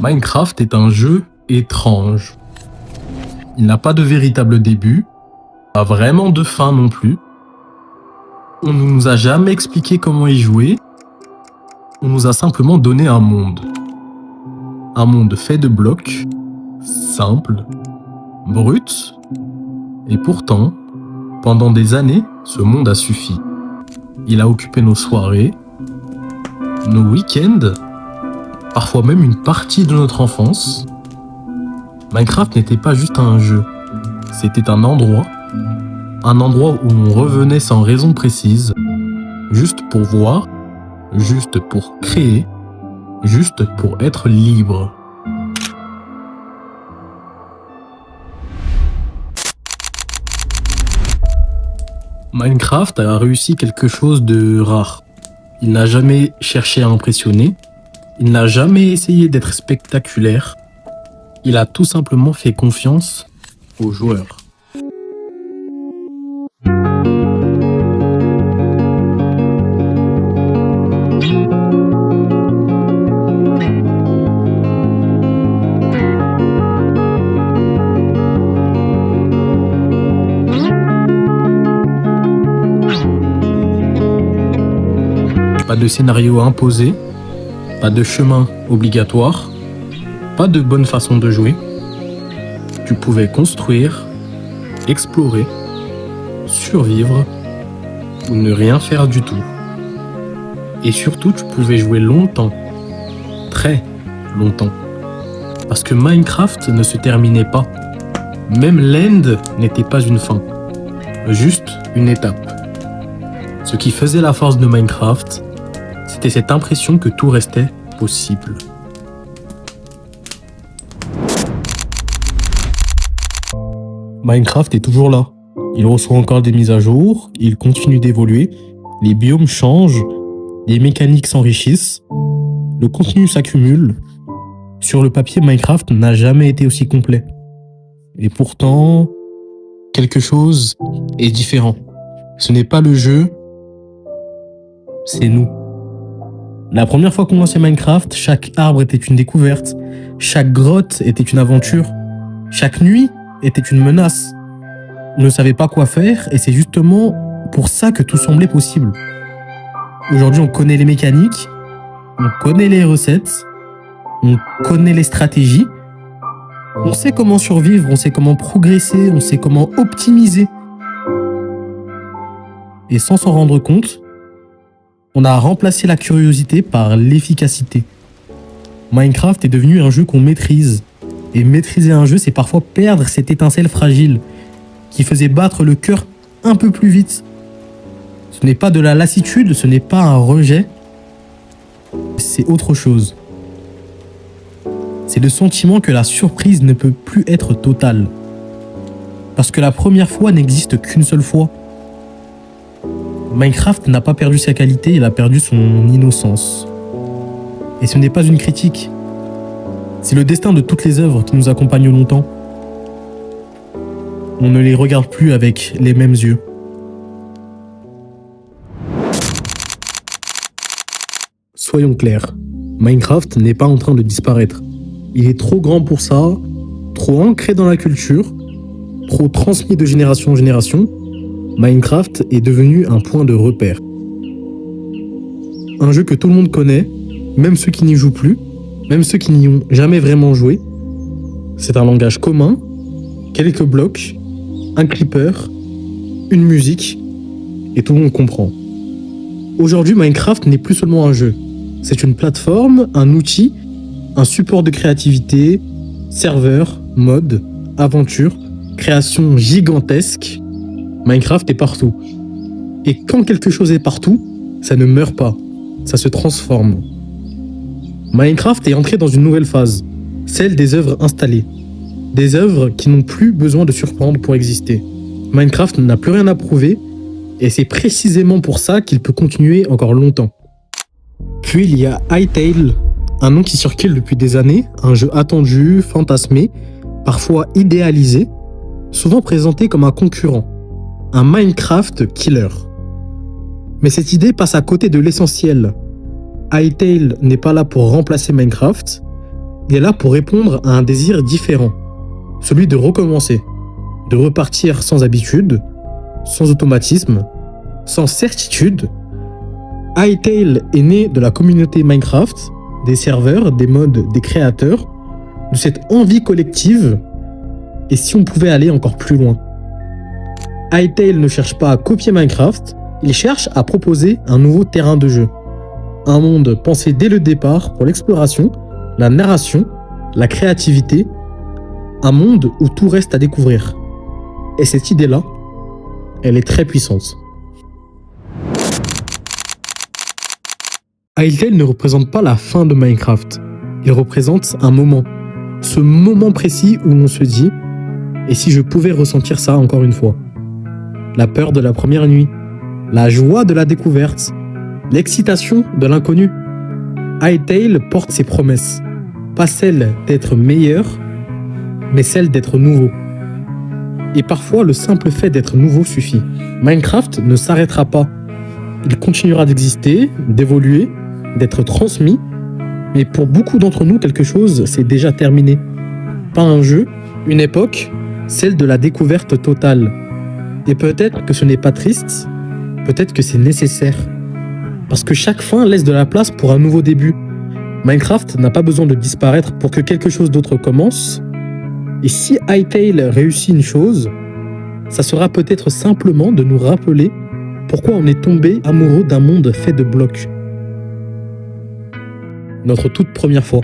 Minecraft est un jeu étrange. Il n'a pas de véritable début, pas vraiment de fin non plus. On ne nous a jamais expliqué comment y jouer. On nous a simplement donné un monde. Un monde fait de blocs, simple, brut. Et pourtant, pendant des années, ce monde a suffi. Il a occupé nos soirées, nos week-ends, parfois même une partie de notre enfance. Minecraft n'était pas juste un jeu, c'était un endroit où on revenait sans raison précise, juste pour voir, juste pour créer, juste pour être libre. Minecraft a réussi quelque chose de rare. Il n'a jamais cherché à impressionner, il n'a jamais essayé d'être spectaculaire, il a tout simplement fait confiance aux joueurs. Pas de scénario imposé, pas de chemin obligatoire, pas de bonne façon de jouer. Tu pouvais construire, explorer, survivre ou ne rien faire du tout. Et surtout, tu pouvais jouer longtemps, très longtemps. Parce que Minecraft ne se terminait pas. Même l'end n'était pas une fin, juste une étape. Ce qui faisait la force de Minecraft, c'était cette impression que tout restait possible. Minecraft est toujours là. Il reçoit encore des mises à jour, il continue d'évoluer, les biomes changent, les mécaniques s'enrichissent, le contenu s'accumule. Sur le papier, Minecraft n'a jamais été aussi complet. Et pourtant, quelque chose est différent. Ce n'est pas le jeu, c'est nous. La première fois qu'on lançait Minecraft, chaque arbre était une découverte, chaque grotte était une aventure, chaque nuit était une menace. On ne savait pas quoi faire et c'est justement pour ça que tout semblait possible. Aujourd'hui, on connaît les mécaniques, on connaît les recettes, on connaît les stratégies, on sait comment survivre, on sait comment progresser, on sait comment optimiser. Et sans s'en rendre compte, on a remplacé la curiosité par l'efficacité. Minecraft est devenu un jeu qu'on maîtrise. Et maîtriser un jeu, c'est parfois perdre cette étincelle fragile qui faisait battre le cœur un peu plus vite. Ce n'est pas de la lassitude, ce n'est pas un rejet, c'est autre chose. C'est le sentiment que la surprise ne peut plus être totale. Parce que la première fois n'existe qu'une seule fois. Minecraft n'a pas perdu sa qualité, il a perdu son innocence. Et ce n'est pas une critique. C'est le destin de toutes les œuvres qui nous accompagnent longtemps. On ne les regarde plus avec les mêmes yeux. Soyons clairs, Minecraft n'est pas en train de disparaître. Il est trop grand pour ça, trop ancré dans la culture, trop transmis de génération en génération. Minecraft est devenu un point de repère. Un jeu que tout le monde connaît, même ceux qui n'y jouent plus, même ceux qui n'y ont jamais vraiment joué. C'est un langage commun, quelques blocs, un creeper, une musique, et tout le monde comprend. Aujourd'hui, Minecraft n'est plus seulement un jeu. C'est une plateforme, un outil, un support de créativité, serveur, mode, aventure, création gigantesque. Minecraft est partout. Et quand quelque chose est partout, ça ne meurt pas, ça se transforme. Minecraft est entré dans une nouvelle phase, celle des œuvres installées. Des œuvres qui n'ont plus besoin de surprendre pour exister. Minecraft n'a plus rien à prouver, et c'est précisément pour ça qu'il peut continuer encore longtemps. Puis il y a Hytale, un nom qui circule depuis des années, un jeu attendu, fantasmé, parfois idéalisé, souvent présenté comme un concurrent. Un Minecraft killer. Mais cette idée passe à côté de l'essentiel. Hytale n'est pas là pour remplacer Minecraft, Il est là pour répondre à un désir différent, celui de recommencer, de repartir sans habitude, sans automatisme, sans certitude. Hytale est né de la communauté Minecraft, des serveurs, des mods, des créateurs, de cette envie collective, et si on pouvait aller encore plus loin. Hytale ne cherche pas à copier Minecraft, il cherche à proposer un nouveau terrain de jeu. Un monde pensé dès le départ pour l'exploration, la narration, la créativité, un monde où tout reste à découvrir. Et cette idée-là, elle est très puissante. Hytale ne représente pas la fin de Minecraft, il représente un moment. Ce moment précis où l'on se dit « Et si je pouvais ressentir ça encore une fois ?» La peur de la première nuit, la joie de la découverte, l'excitation de l'inconnu. Hytale porte ses promesses, pas celle d'être meilleur, mais celle d'être nouveau. Et parfois, le simple fait d'être nouveau suffit. Minecraft ne s'arrêtera pas. Il continuera d'exister, d'évoluer, d'être transmis, mais pour beaucoup d'entre nous, quelque chose s'est déjà terminé. Pas un jeu, une époque, celle de la découverte totale. Et peut-être que ce n'est pas triste, peut-être que c'est nécessaire. Parce que chaque fin laisse de la place pour un nouveau début. Minecraft n'a pas besoin de disparaître pour que quelque chose d'autre commence. Et si Hytale réussit une chose, ça sera peut-être simplement de nous rappeler pourquoi on est tombé amoureux d'un monde fait de blocs. Notre toute première fois.